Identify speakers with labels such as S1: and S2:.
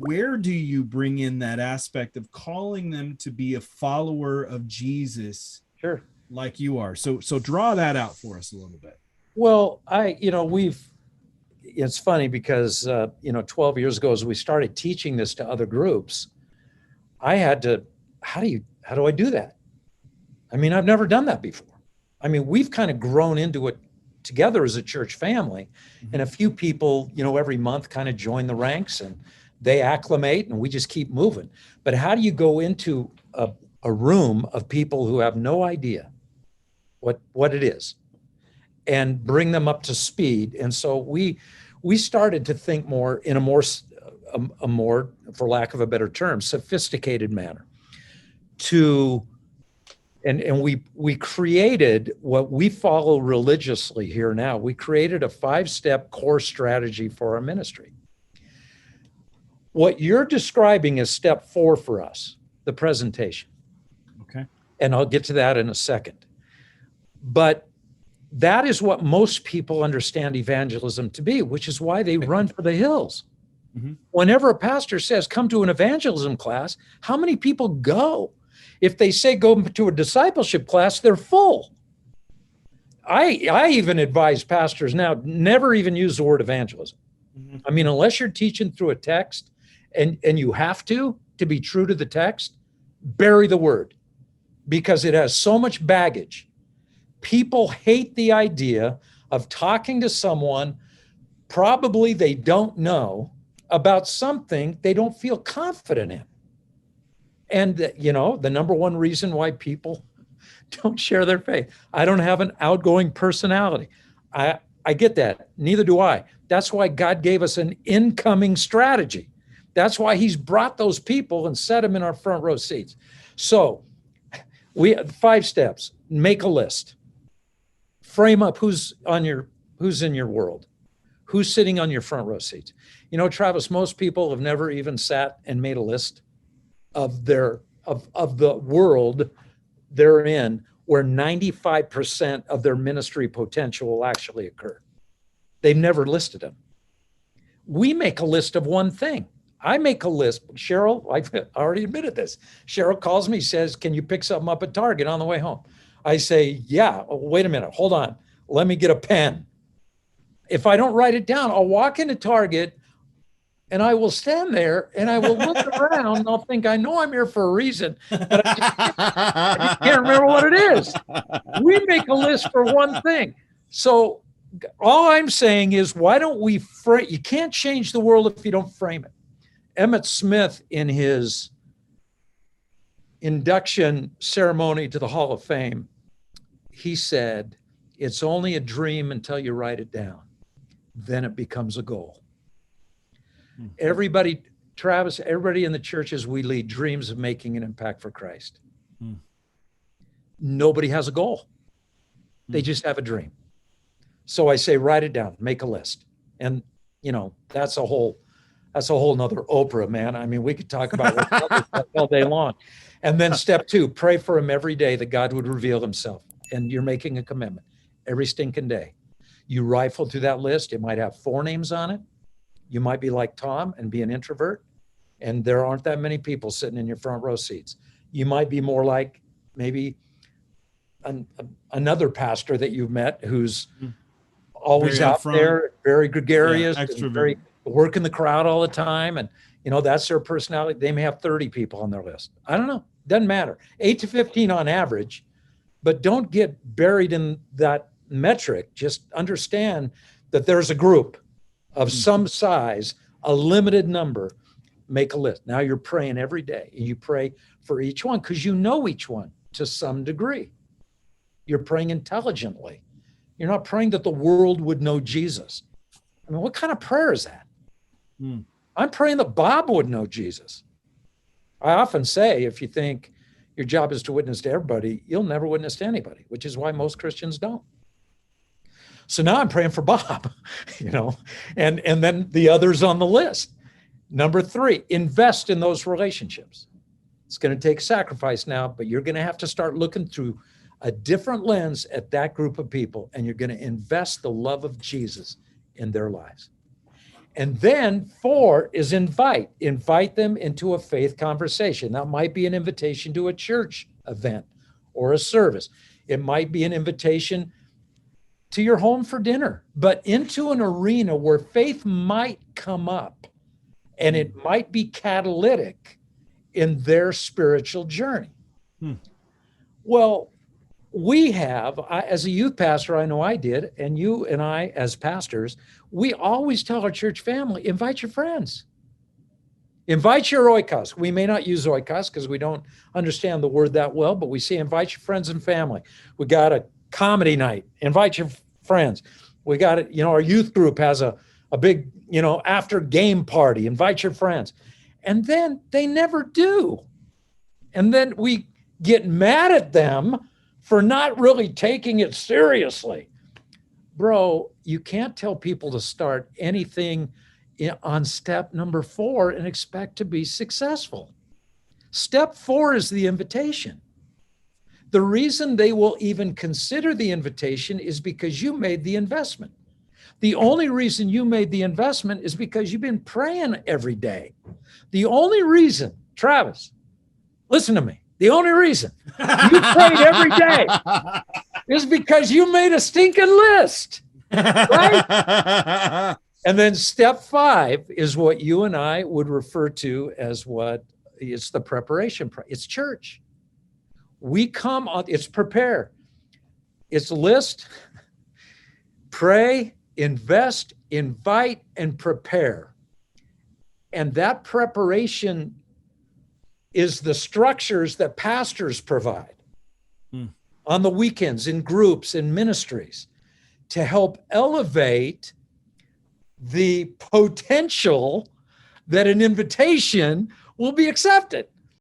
S1: where do you bring in that aspect of calling them to be a follower of Jesus?
S2: Sure.
S1: Like you are. So draw that out for us a little bit.
S2: Well, it's funny because, 12 years ago, as we started teaching this to other groups, I had to, how do I do that? I mean, I've never done that before. I mean, we've kind of grown into it together as a church family, and a few people, every month kind of join the ranks and they acclimate and we just keep moving. But how do you go into a room of people who have no idea what it is and bring them up to speed? And so we started to think more in a more, for lack of a better term, sophisticated manner and we created what we follow religiously here now. We created a 5-step core strategy for our ministry. What you're describing is step 4 for us, the presentation.
S1: Okay.
S2: And I'll get to that in a second. But that is what most people understand evangelism to be, which is why they run for the hills. Mm-hmm. Whenever a pastor says, come to an evangelism class, how many people go? If they say go to a discipleship class, they're full. I even advise pastors now, never even use the word evangelism. Mm-hmm. I mean, unless you're teaching through a text and you have to be true to the text, bury the word because it has so much baggage. People hate the idea of talking to someone probably they don't know about something they don't feel confident in. And, the number one reason why people don't share their faith, I don't have an outgoing personality. I get that. Neither do I. That's why God gave us an incoming strategy. That's why he's brought those people and set them in our front row seats. So we have 5 steps. Make a list. Frame up who's in your world. Who's sitting on your front row seats. Travis, most people have never even sat and made a list of the world they're in, where 95% of their ministry potential will actually occur. They've never listed them. We make a list of one thing. I make a list. Cheryl, I've already admitted this. Cheryl calls me, says, can you pick something up at Target on the way home? I say, yeah. Oh, wait a minute. Hold on. Let me get a pen. If I don't write it down, I'll walk into Target and I will stand there and I will look around and I'll think, I know I'm here for a reason, but I just can't remember what it is. We make a list for one thing. So all I'm saying is, why don't we frame? You can't change the world if you don't frame it. Emmett Smith, in his induction ceremony to the Hall of Fame, he said, it's only a dream until you write it down. Then it becomes a goal. Everybody, Travis, everybody in the churches we lead dreams of making an impact for Christ. Nobody has a goal. They just have a dream. So I say, write it down, make a list. And, that's a whole nother Oprah, man. I mean, we could talk about it all day long. And then step 2, pray for him every day that God would reveal himself. And you're making a commitment every stinking day. You rifle through that list. It might have 4 names on it. You might be like Tom and be an introvert, and there aren't that many people sitting in your front row seats. You might be more like maybe another pastor that you've met who's always very out there, very gregarious, very working the crowd all the time. And, that's their personality. They may have 30 people on their list. I don't know. Doesn't matter. 8 to 15 on average, but don't get buried in that metric. Just understand that there's a group of some size, a limited number. Make a list. Now you're praying every day. You pray for each one because you know each one to some degree. You're praying intelligently. You're not praying that the world would know Jesus. I mean, what kind of prayer is that? I'm praying that Bob would know Jesus. I often say, if you think your job is to witness to everybody, you'll never witness to anybody, which is why most Christians don't. So now I'm praying for Bob, and then the others on the list. Number 3, invest in those relationships. It's going to take sacrifice now, but you're going to have to start looking through a different lens at that group of people, and you're going to invest the love of Jesus in their lives. And then 4 is invite. Invite them into a faith conversation. That might be an invitation to a church event or a service. It might be an invitation to your home for dinner, but into an arena where faith might come up and it might be catalytic in their spiritual journey. Well, we have, as a youth pastor, I know I did, and you and I as pastors, we always tell our church family, invite your friends. Invite your oikos. We may not use oikos because we don't understand the word that well, but we say invite your friends and family. We got a comedy night. Invite your friends. We got it. Our youth group has a big, after game party. Invite your friends. And then they never do. And then we get mad at them for not really taking it seriously. Bro, you can't tell people to start anything on step number 4 and expect to be successful. Step 4 is the invitation. The reason they will even consider the invitation is because you made the investment. The only reason you made the investment is because you've been praying every day. The only reason, Travis, listen to me. The only reason you prayed every day is because you made a stinking list, right? And then step 5 is what you and I would refer to as what is the preparation. It's church. We come on, it's prepare. It's list, pray, invest, invite, and prepare. And that preparation is the structures that pastors provide on the weekends, in groups, in ministries, to help elevate the potential that an invitation will be accepted.